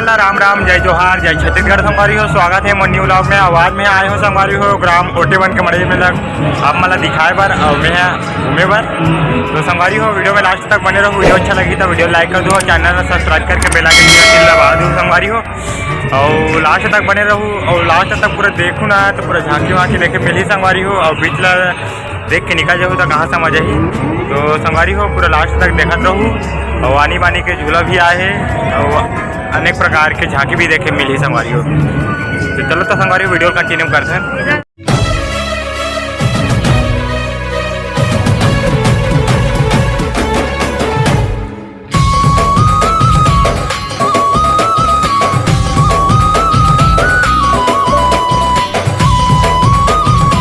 मन ला राम राम, जय जोहार, जय छत्तीसगढ़। संगवारी हो स्वागत है मोर न्यू व्लॉग में। आवाज में आए हो संगवारी हो ग्राम ओटेवन के मड़ई में लग आप मला दिखाए बर और मैं घूमे बर। तो संगवारी हो वीडियो में लास्ट तक बने रहो। वीडियो अच्छा लगी तो वीडियो लाइक कर दो और चैनल को सब्सक्राइब करके बेल आइकन दबा दो संगवारी हो। और लास्ट तक बने रहूँ और लास्ट तक पूरा देखूँ ना तो पूरा झांकी वाँकी देखे मिली संगवारी हो। और बीच ला देख के निकल जाऊँ तो कहाँ समझ आई। तो संगवारी हो पूरा लास्ट तक देखत रहूँ। और आनी बानी के झूला भी आए हैं और अनेक प्रकार के झांकी भी देखे मिली संगवारी हो। तो चलो तो संगवारी वीडियो कंटिन्यू करते हैं।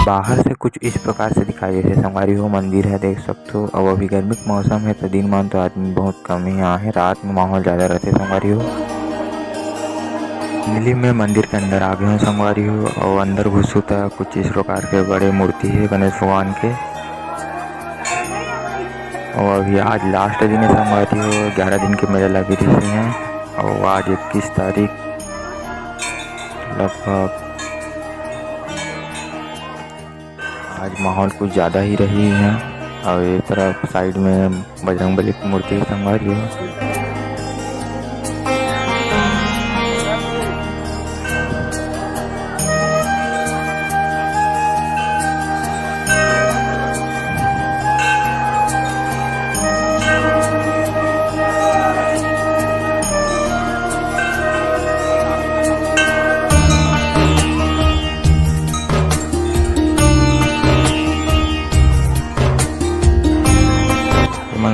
बाहर से कुछ इस प्रकार से दिखाई देते संगवारी हो। मंदिर है देख सकते हो। अब अभी गर्मी का मौसम है तो दिन मान तो आदमी बहुत कम ही यहाँ है। रात में माहौल ज़्यादा रहते संगवारी हो। मिली में मंदिर के अंदर आ गए हैं संगवारी हो। और अंदर घुसू तो कुछ इस प्रकार के बड़े मूर्ति है गणेश भगवान के। और अभी आज लास्ट दिन है संगवारी हो। 11 दिन के मेला लगी रही हैं। और आज 21 तारीख लगभग आज माहौल कुछ ज़्यादा ही रही है। और एक तरफ साइड में बजरंगबली की मूर्ति संगवारी है।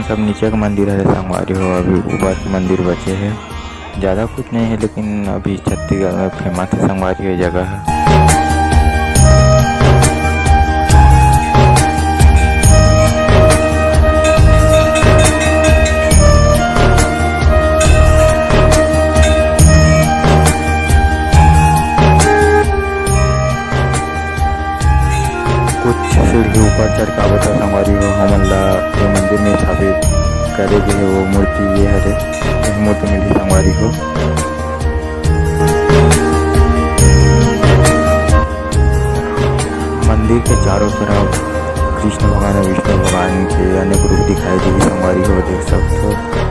सब नीचे का मंदिर है संगवारी हो। अभी ऊपर के मंदिर बचे हैं। ज़्यादा कुछ नहीं है लेकिन अभी छत्तीसगढ़ में फेमस है संगवारी ये जगह है। कुछ सीढ़ी ऊपर चढ़ का बता संगवारी हो। हमन ला मंदिर में स्थापित करे गए वो मूर्ति ये हरे मूर्ति मिली संगवारी हो। मंदिर के चारों तरफ कृष्ण भगवान और विष्णु भगवान के अनेक रूप दिखाई दी संगवारी हो देख सकते हो।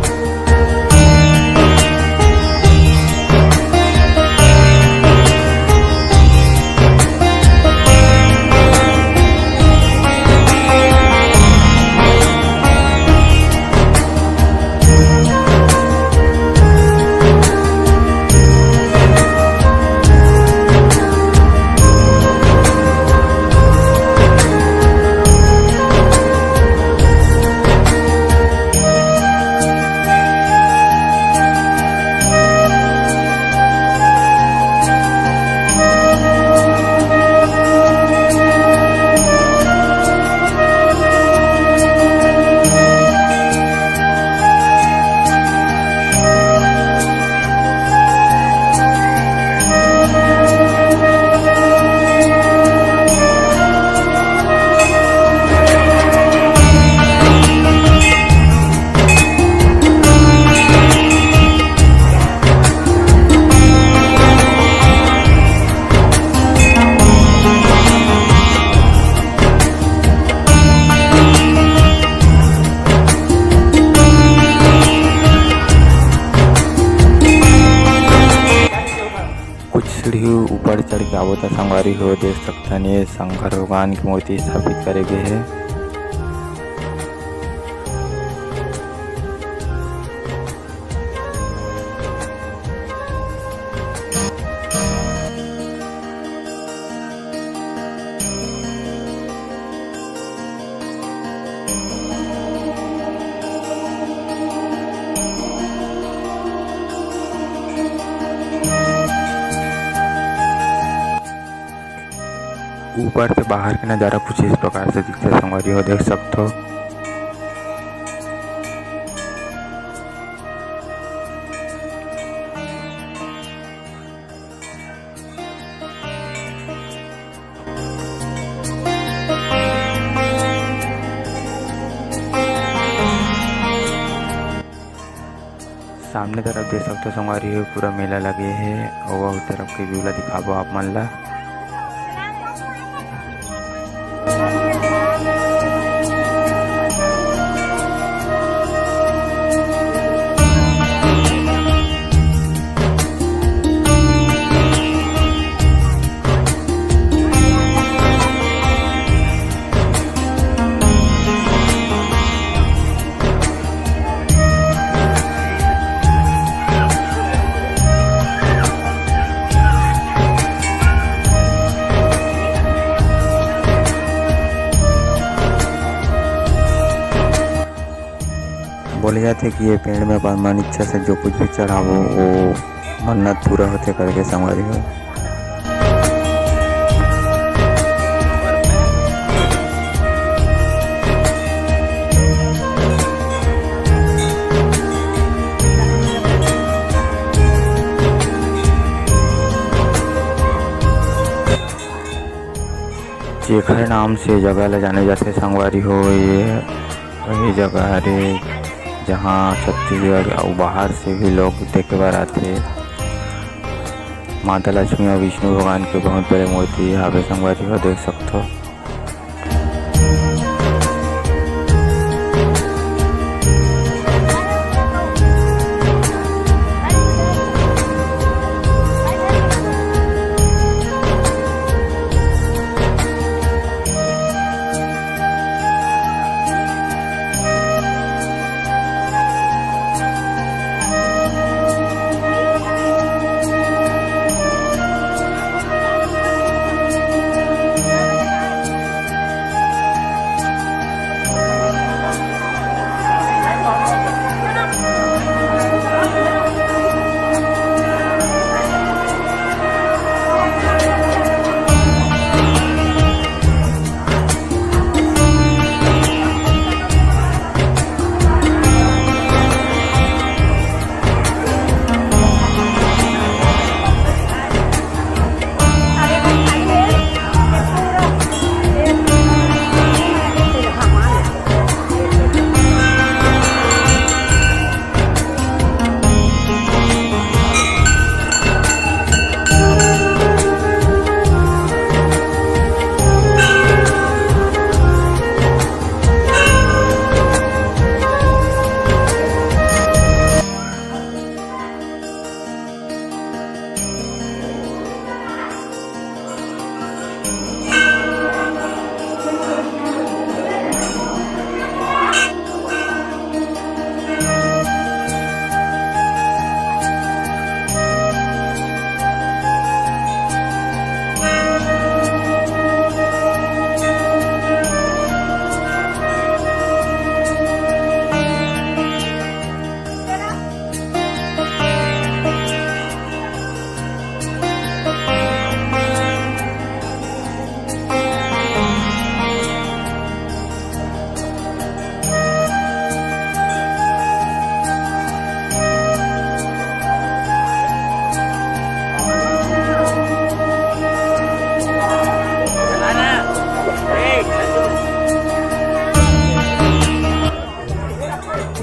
सीढ़ी ऊपर चढ़ के आवता संगवारी हो देख सकते हैं। ये शंकर भगवान की मूर्ति स्थापित करे गए है। ऊपर से बाहर का नज़ारा कुछ इस प्रकार से दिखता है संगवारी हो देख सकते हो। सामने तरफ देख सकते हो संगवारी हो पूरा मेला लगे हे और वह तरफ के व्यू ला दिखाबो आप मन ला। बोले जाते कि ये पेड़ में अपन मन इच्छा से जो कुछ भी चढ़ावो वो मन्नत पूरा होते करके संगवारी हो। जेखर नाम से जगह ला जाने जाते संगवारी हो, ये वही जगह हरे जहाँ छत्तीसगढ़ और बाहर से भी लोग देखे बर आते। माता लक्ष्मी और विष्णु भगवान के बहुत बड़े मूर्ति यहाँ पे संगवारी हो देख सकते हो।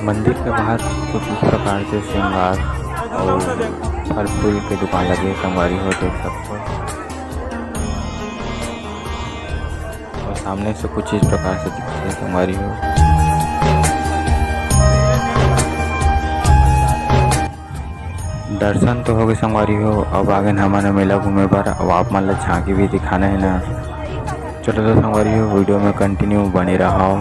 मंदिर के बाहर कुछ इस प्रकार से श्रृंगार और फल फूल की दुकान लगी संगवारी हो देख सकते हो। और सामने से कुछ इस प्रकार से दिखती है संगवारी हो। दर्शन तो हो गए संगवारी हो, अब आगे हमारे मेला घूमे पर अब आप मन ला झांकी भी दिखाना है ना। चलो तो संगवारी हो वीडियो में कंटिन्यू बने रहो।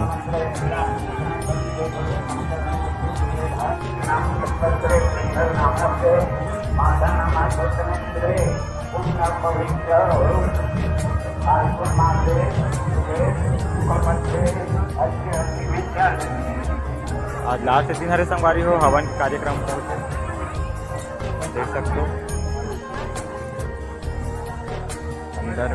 आज लास्ट दिन हरे संगवारी हो हवन कार्यक्रम देख सकते हो अंदर।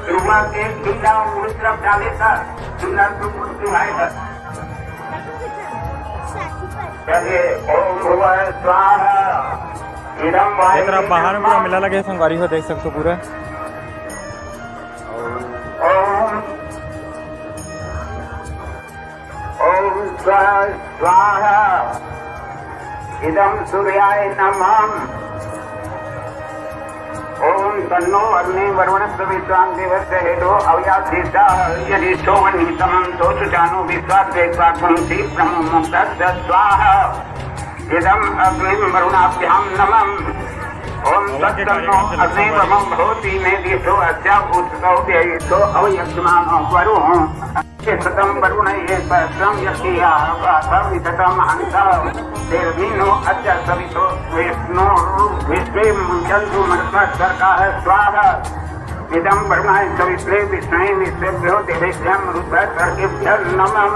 रुमा के किला उस तरफ डाले था सुना तो मुझे आए था चलिए ओम भुवः स्वाहा इदं एक तरफ बाहर में पूरा मेला लगे संगवारी हो देख सकते हो पूरा ओम स्वाहा इदं सूर्याय नमः ओम तन्नो अग्नि वरुणस्य विश्वां देवस्य हेतो अव्याधीष्टाः यदि सोमनीतमं सोचुचानो विश्वाद्वेक्वाग्निं ब्रह्ममुक्तस्य स्वाहा इदम् अग्निं वरुणाभ्यां नमः ओम तन्नो अग्नि ब्रह्मं भवति मे दिशो अस्या उत्सव देयितो अवयज्ञमानो वरुणः सतम वरुणये सहस्रं यज्ञियाः वासविततम् अन्तः देवीनो अद्य सवितो विष्णु विश्वे मुञ्चन्तु मनस्मत्सर्काः स्वाहा इदं वरुणाय सवित्रे विष्णवे विश्वेभ्यो देवेभ्यः रुद्रसर्गेभ्यः नमः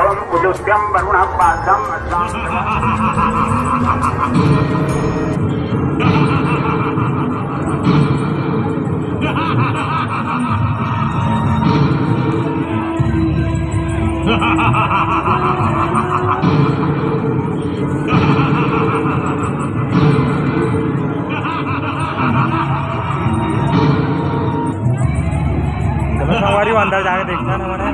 ओम उदुत्यं वरुणपादं संगवारी हो अंदर जाके देखना है हमारे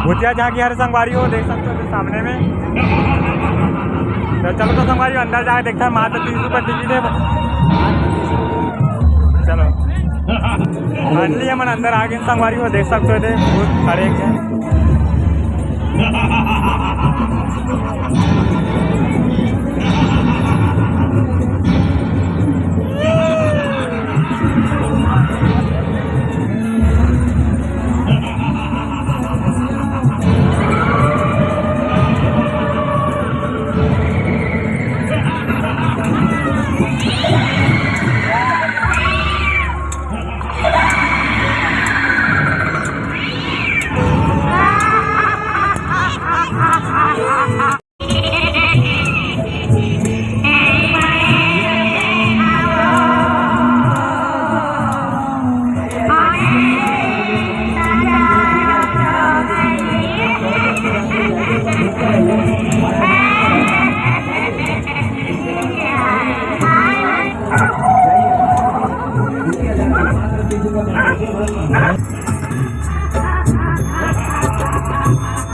भूतिया जहाँ की हर संगवारी हो देख सकते हो सामने में तो चलो तो संगवारी अंदर जाके देखते हैं मात्र 30 रुपये टिकट है चलो फाइनली हम अंदर आ गए संगवारी हो देख सकते थे बहुत खड़े हैं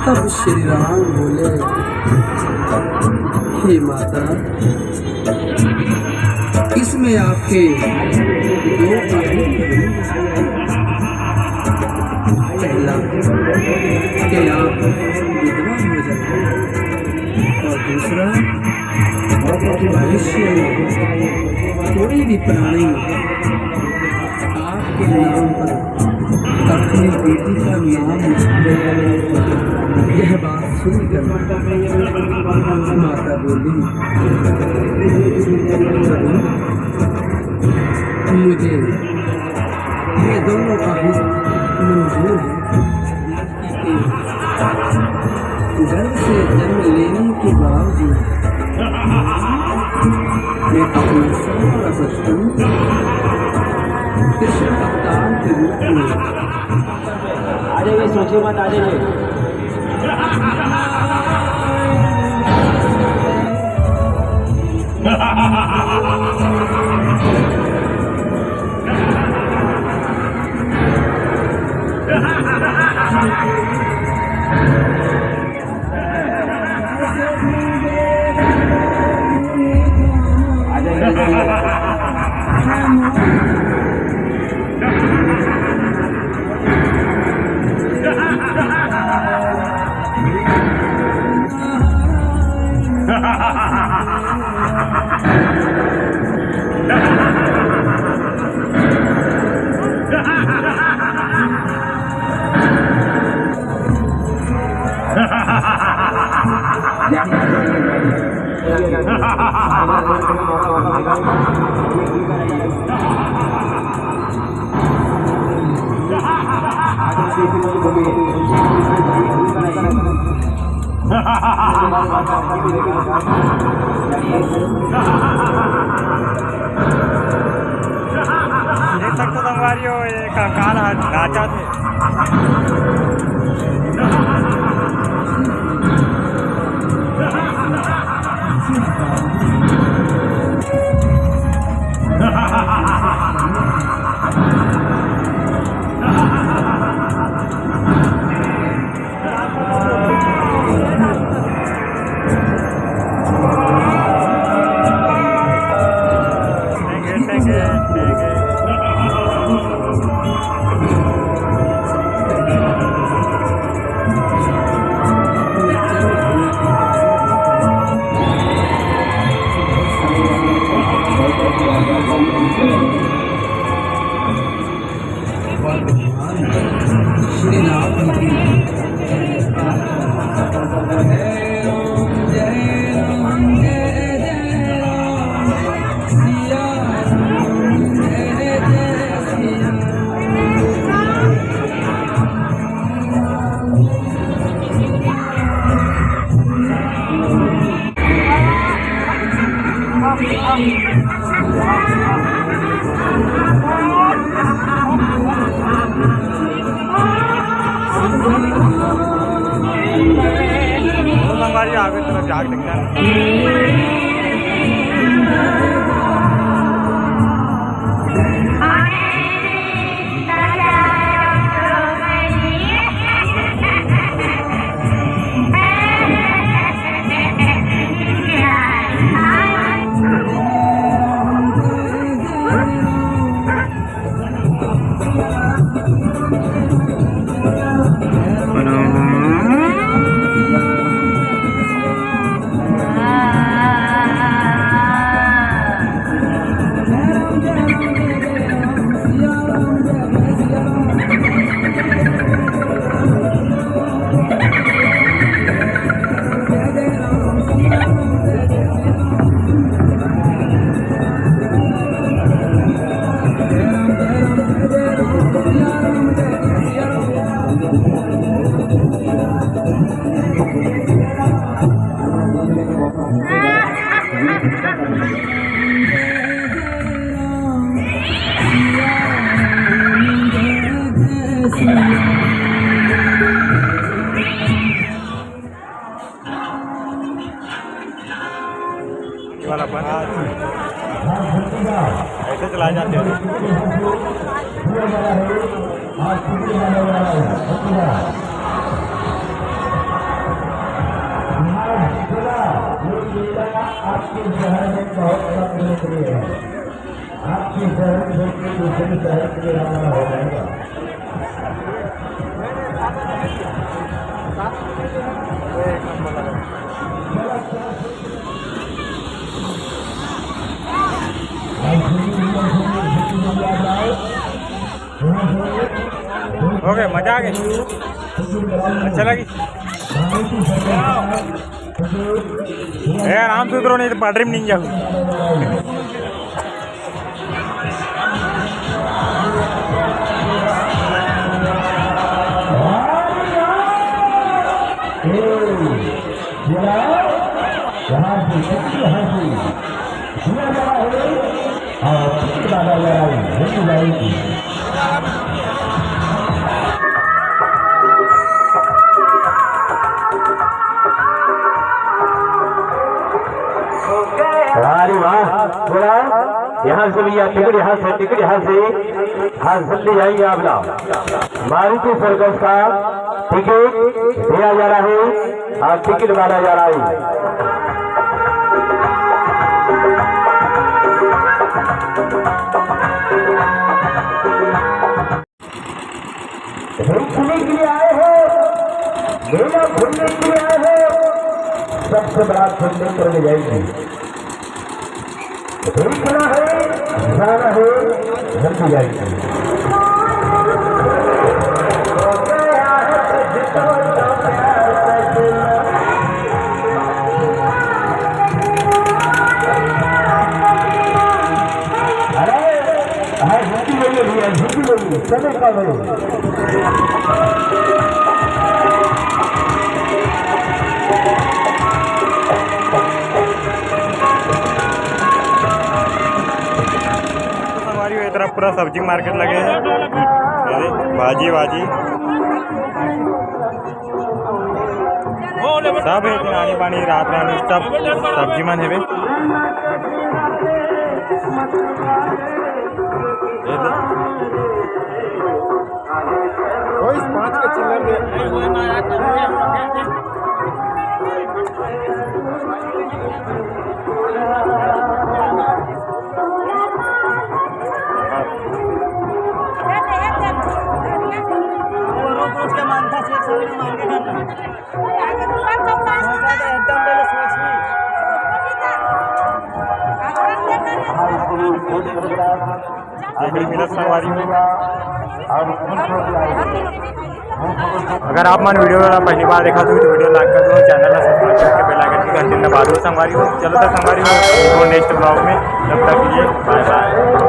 तब श्री राम बोले, हे माता, इसमें आपके दो पहला कि आप विधवा हो जाते और दूसरा भविष्य में कोई भी प्राणी आपके नाम पर अपनी बेटी का नाम यह बात सुनकर माता बोली, मुझे ये दोनों आहित मंजूर है। गर्भ से जन्म लेने के बावजूद मैं अपना सारा बचपन कृष्ण अवतार के रूप में आ जाइए, सोचिए मत, आ जाइए। देख सकते हो संगवारी हो, ये कंकाल नाचा थे। श्री राम की संगवारी आगे तरफ जाग दिखता है। ये वाला बंद ऐसे चलाए जाते हैं। आपके शहर में बहुत लोकप्रिय है। आपके शहर से दूसरे शहर के लिए रवाना हो जाएगा। ओके, मजा आ गई, अच्छा लगी। आराम से उतरो, नहीं तो पटरी में नहीं जाओ। अरे वाह, बोला यहाँ से भैया टिकट, यहाँ से टिकट, यहाँ से जल्दी जाएंगे आप लोग। मारुति सर्कस का टिकट दिया जा रहा है और टिकट माना जा रहा है। घूमने के लिए आए हो, मेला घूमने के लिए आए हो, सबसे बड़ा घूमने करने जाएंगे। देखना है, जाना है, जल्दी जाएंगे। नंबर में संगवारी हो तरफ पूरा सब्जी मार्केट लगे हैं अरे भाजी वाजी सब है रानी पानी रात रानी सब सब्जी मन है पाँच के चिल्लर संगवारी अगर आप मन वीडियो पहली बार देखा तो वीडियो लाइक कर दो, चैनल सब्सक्राइब करके बेल आइकन की घंटी दबा दो संगवारी हो। चलो तो संगवारी हो नेक्स्ट ब्लॉग में, तब तक के लिए बाय बाय।